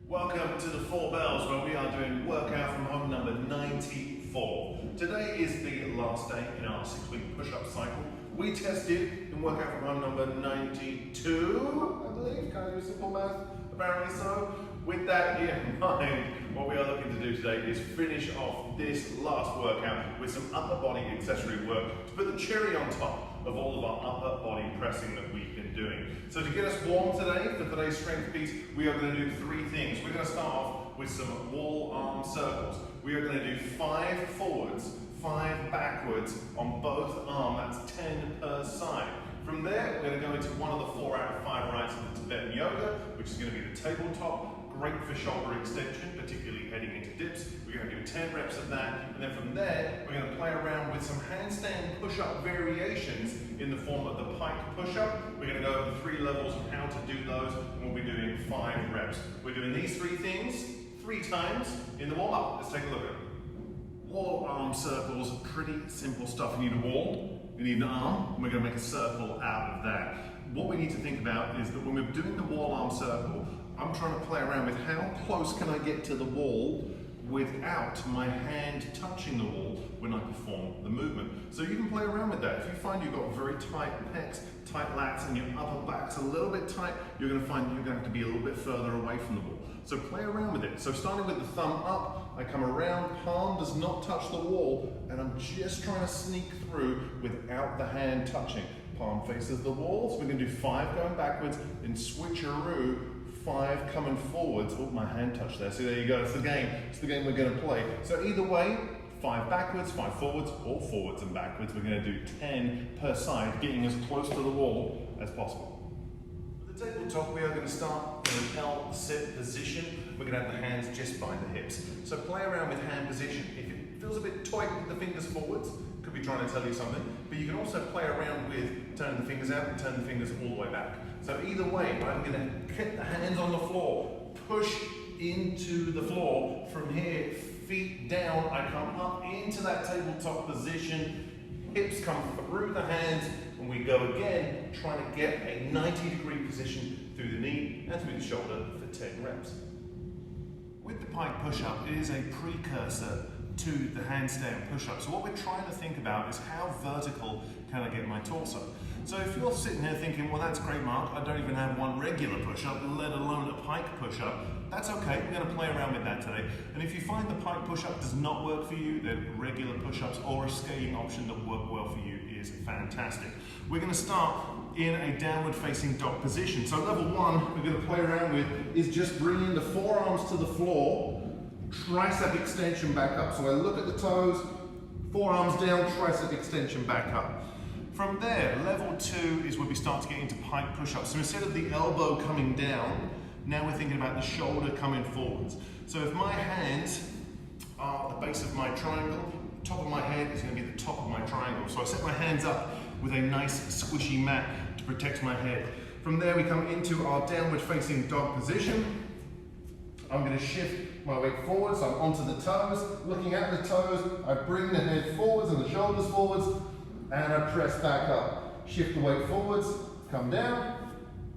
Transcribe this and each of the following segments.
Welcome to the Four Bells, where we are doing workout from home number 94. Today is the last day in our 6-week push-up cycle. We tested in workout from home number 92, I believe. Can I do simple math? Apparently so. With that in mind, what we are looking to do today is finish off this last workout with some upper body accessory work to put the cherry on top of all of our upper body pressing that we've been doing. So to get us warm today, for today's strength piece, we are going to do 3 things. We're going to start off with some wall arm circles. We are going to do 5 forwards, 5 backwards on both arms. That's 10 per side. From there, we're going to go into one of the 4 out of 5 rights of the Tibetan yoga, which is going to be the tabletop. Great for shoulder extension, particularly heading into dips. We're going to do 10 reps of that, and then from there, we're going to play around with some handstand push-up variations in the form of the pike push-up. We're going to go over 3 levels of how to do those, and we'll be doing 5 reps. We're doing these 3 things 3 times in the warm-up. Let's take a look at them. Wall arm circles, pretty simple stuff. You need a wall, you need an arm, and we're going to make a circle out of that. What we need to think about is that when we're doing the wall arm circle, I'm trying to play around with how close can I get to the wall without my hand touching the wall when I perform the movement. So you can play around with that. If you find you've got very tight pecs, tight lats, and your upper back's a little bit tight, you're going to find you're going to have to be a little bit further away from the wall. So play around with it. So starting with the thumb up, I come around, palm does not touch the wall, and I'm just trying to sneak through without the hand touching. Palm faces the wall, so we're going to do 5 going backwards, then switcheroo, 5 coming forwards. Oh, my hand touched there. So there you go. It's the game. It's the game we're going to play. So either way, 5 backwards, 5 forwards, or forwards and backwards. We're going to do 10 per side, getting as close to the wall as possible. With the tabletop, we are going to start in an L sit position. We're going to have the hands just behind the hips. So play around with hand position. If it feels a bit tight with the fingers forwards, could be trying to tell you something, but you can also play around with turning the fingers out and turn the fingers all the way back. So either way, I'm going to get the hands on the floor, push into the floor. From here, feet down, I come up into that tabletop position, hips come through the hands, and we go again, trying to get a 90-degree position through the knee and through the shoulder for 10 reps. With the pike push-up, it is a precursor to the handstand push-up. So what we're trying to think about is how vertical can I get my torso? So if you're sitting here thinking, well, that's great, Mark, I don't even have one regular push-up, let alone a pike push-up, that's okay, we're going to play around with that today. And if you find the pike push-up does not work for you, then regular push-ups or a scaling option that work well for you is fantastic. We're going to start in a downward facing dog position. So level 1 we're going to play around with is just bringing the forearms to the floor, tricep extension back up. So I look at the toes, forearms down, tricep extension back up. From there, level 2 is where we start to get into pike push-ups. So instead of the elbow coming down, now we're thinking about the shoulder coming forwards. So if my hands are at the base of my triangle, the top of my head is going to be the top of my triangle. So I set my hands up with a nice squishy mat to protect my head. From there, we come into our downward facing dog position. I'm going to shift my weight forwards, so I'm onto the toes, looking at the toes, I bring the head forwards and the shoulders forwards, and I press back up. Shift the weight forwards, come down,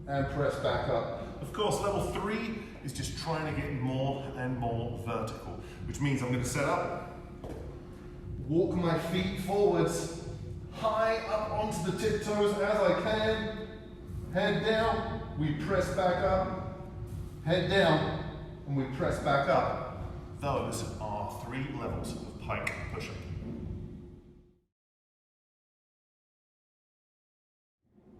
and press back up. Of course, level 3 is just trying to get more and more vertical, which means I'm going to set up, walk my feet forwards, high up onto the tiptoes as I can, head down, we press back up, head down, and we press back up. Those are 3 levels of pike push-up.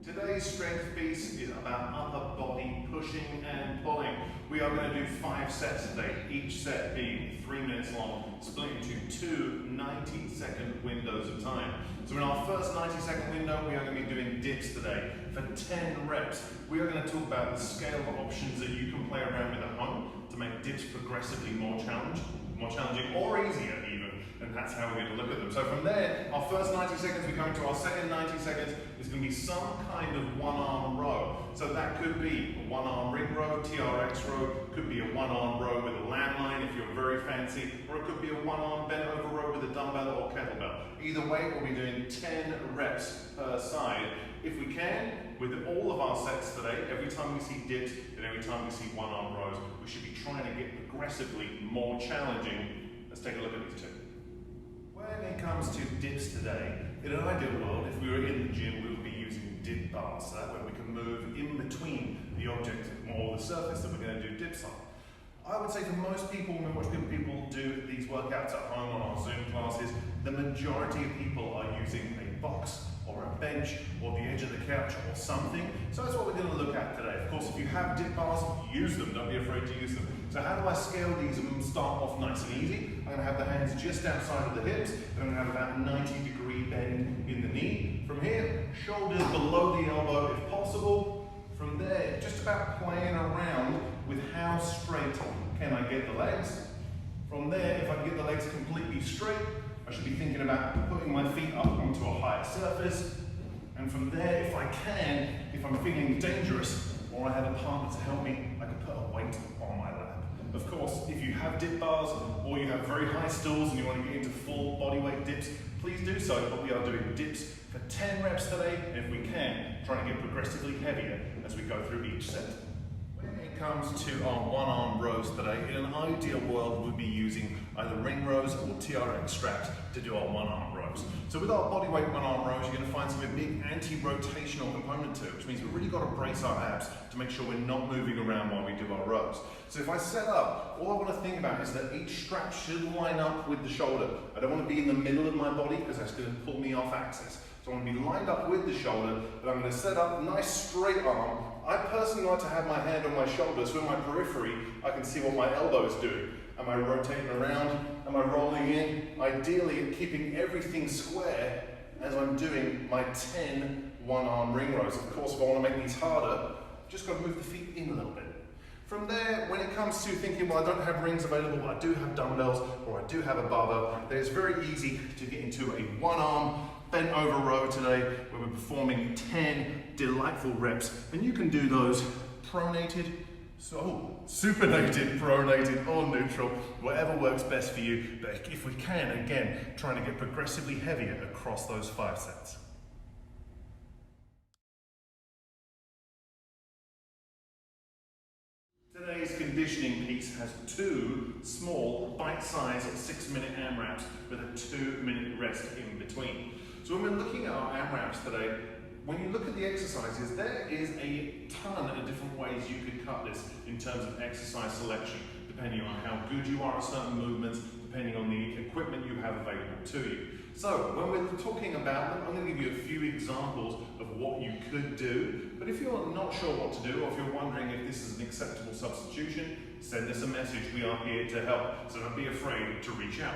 Today's strength piece is about upper body pushing and pulling. We are going to do 5 sets today, each set being 3 minutes long, split into 2 90-second windows of time. So in our first 90-second window, we are going to be doing dips today. For 10 reps, we are going to talk about the scale options that you can play around with at home to make dips progressively more challenging or easier even. and that's how we're going to look at them. So from there, our first 90 seconds, we come into our second 90 seconds, is going to be some kind of one-arm row. So that could be a one-arm ring row, TRX row, could be a one-arm row with a landline if you're very fancy, or it could be a one-arm bent over row with a dumbbell or kettlebell. Either way, we'll be doing 10 reps per side. If we can, with all of our sets today, every time we see dips and every time we see one-arm rows, we should be trying to get progressively more challenging. Let's take a look at these two. When it comes to dips today, in an ideal world, if we were in the gym, we would be using dip bars, so that way we can move in between the object or the surface that we're going to do dips on. I would say for most people, when we watch people do these workouts at home on our Zoom classes, the majority of people are using a box or a bench or the edge of the couch or something. So that's what we're going to look at today. Of course, if you have dip bars, use them. Don't be afraid to use them. So how do I scale these and start off nice and easy? I'm going to have the hands just outside of the hips, and I'm going to have about a 90-degree bend in the knee. From here, shoulders below the elbow if possible. From there, just about playing around with how straight can I get the legs. From there, if I can get the legs completely straight, I should be thinking about putting my feet up onto a higher surface. And from there, if I can, if I'm feeling dangerous or I have a partner to help me, I can put a weight on my lap. Of course, if you have dip bars or you have very high stools and you want to get into full body weight dips, please do so, but we are doing dips for 10 reps today, and if we can, trying to get progressively heavier as we go through each set. When it comes to our one-arm rows today, in an ideal world, we'd be using either ring rows or TRX straps to do our one-arm rows. So with our bodyweight one-arm rows, you're going to find some big anti-rotational component to it, which means we've really got to brace our abs to make sure we're not moving around while we do our rows. So if I set up, all I want to think about is that each strap should line up with the shoulder. I don't want to be in the middle of my body because that's going to pull me off axis. So I want to be lined up with the shoulder, but I'm going to set up nice straight arm. I personally like to have my hand on my shoulder, so in my periphery, I can see what my elbow is doing. Am I rotating around? Am I rolling in? Ideally, keeping everything square as I'm doing my 10 one-arm ring rows. Of course, if I want to make these harder, I've just got to move the feet in a little bit. From there, when it comes to thinking, well, I don't have rings available, but I do have dumbbells, or I do have a barbell, then it's very easy to get into a one-arm bent over row today, where we're performing 10 delightful reps, and you can do those pronated, supinated, pronated, or neutral, whatever works best for you. But if we can, again, trying to get progressively heavier across those 5 sets. Today's conditioning piece has 2 small, bite-sized 6-minute AMRAPs with a 2-minute rest in between. So when we're looking at our AMRAPs today, when you look at the exercises, there is a ton of different ways you could cut this in terms of exercise selection, depending on how good you are at certain movements, depending on the equipment you have available to you. So when we're talking about them, I'm going to give you a few examples of what you could do. But if you're not sure what to do, or if you're wondering if this is an acceptable substitution, send us a message. We are here to help, so don't be afraid to reach out.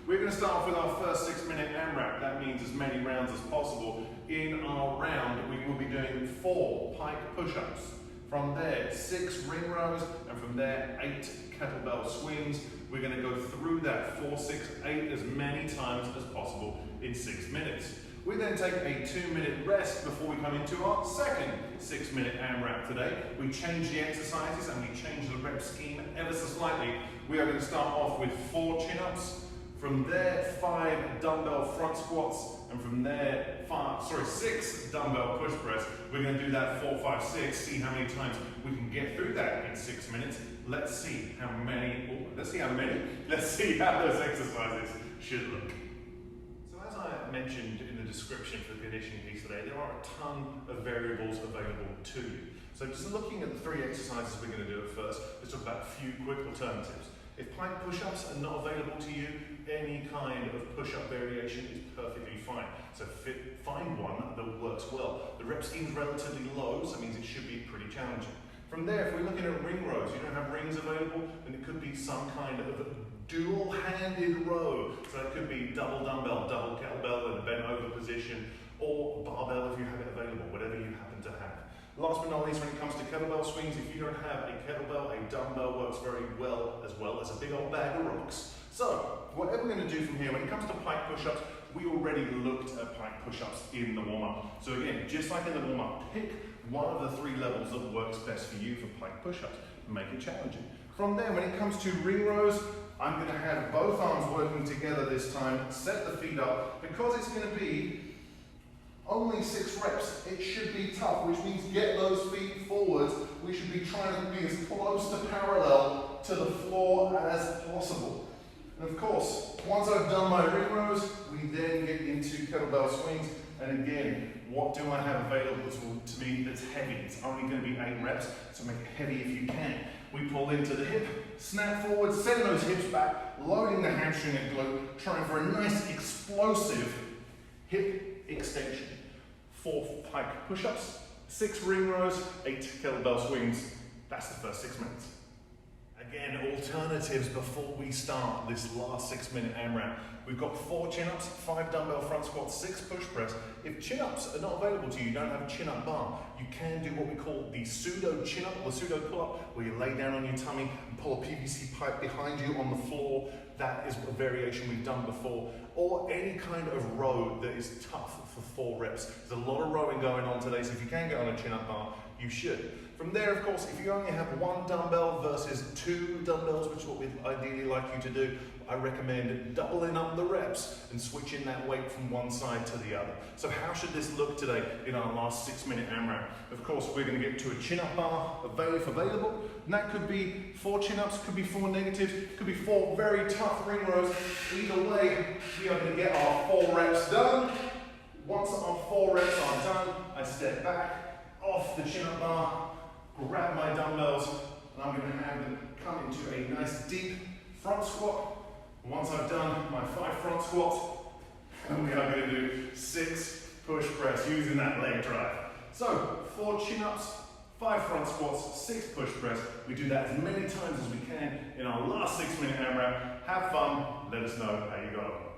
We're going to start off with our first 6-minute AMRAP. That means as many rounds as possible. In our round, we will be doing 4 pike push-ups. From there, 6 ring rows, and from there, 8 kettlebell swings. We're going to go through that 4, 6, 8 as many times as possible in 6 minutes. We then take a 2-minute rest before we come into our second 6-minute AMRAP today. We change the exercises and we change the rep scheme ever so slightly. We are going to start off with 4 chin-ups. From there, 5 dumbbell front squats, and from there, 6 dumbbell push press. We're going to do that 4, 5, 6, see how many times we can get through that in 6 minutes. Let's see how those exercises should look. So as I mentioned in the description for the conditioning piece today, there are a ton of variables available to you. So just looking at the 3 exercises we're going to do at first, let's talk about a few quick alternatives. If pike push-ups are not available to you, any kind of push-up variation is perfectly fine. So find one that works well. The rep scheme is relatively low, so it means it should be pretty challenging. From there, if we're looking at ring rows, you don't have rings available, then it could be some kind of dual-handed row. So it could be double dumbbell, double kettlebell in a bent over position, or barbell if you have it available, whatever you happen to have. Last but not least, when it comes to kettlebell swings, if you don't have a kettlebell, a dumbbell works very well as a big old bag of rocks. So, whatever we're going to do from here, when it comes to pike push-ups, we already looked at pike push-ups in the warm-up. So again, just like in the warm-up, pick one of the 3 levels that works best for you for pike push-ups. Make it challenging. From there, when it comes to ring rows, I'm going to have both arms working together this time, set the feet up. Because it's going to be only 6 reps, it should be tough, which means get those feet forwards. We should be trying to be as close to parallel to the floor as possible. And of course, once I've done my ring rows, we then get into kettlebell swings. And again, what do I have available to me that's heavy? It's only going to be 8 reps, so make it heavy if you can. We pull into the hip, snap forward, send those hips back, loading the hamstring and glute, trying for a nice explosive hip extension. 4 pike push-ups, 6 ring rows, 8 kettlebell swings. That's the first 6 minutes. Again, alternatives before we start this last 6-minute AMRAP. We've got 4 chin-ups, 5 dumbbell front squats, 6 push press. If chin-ups are not available to you, you don't have a chin-up bar, you can do what we call the pseudo chin-up or pseudo pull-up, where you lay down on your tummy and pull a PVC pipe behind you on the floor. That is a variation we've done before. Or any kind of row that is tough for 4 reps. There's a lot of rowing going on today, so if you can get on a chin-up bar, you should. From there, of course, if you only have 1 dumbbell versus 2 dumbbells, which is what we'd ideally like you to do, I recommend doubling up the reps and switching that weight from one side to the other. So how should this look today in our last 6-minute AMRAP? Of course, we're going to get to a chin-up bar if available, and that could be 4 chin-ups, could be 4 negatives, could be 4 very tough ring rows. Either way, we are going to get our 4 reps done. Once our 4 reps are done, I step back off the chin-up bar, grab my dumbbells, and I'm going to have them come into a nice deep front squat. Once I've done my 5 front squats, and we are going to do 6 push press using that leg drive. So 4 chin-ups, 5 front squats, 6 push press. We do that as many times as we can in our last 6-minute AMRAP. Have fun, let us know how you got on.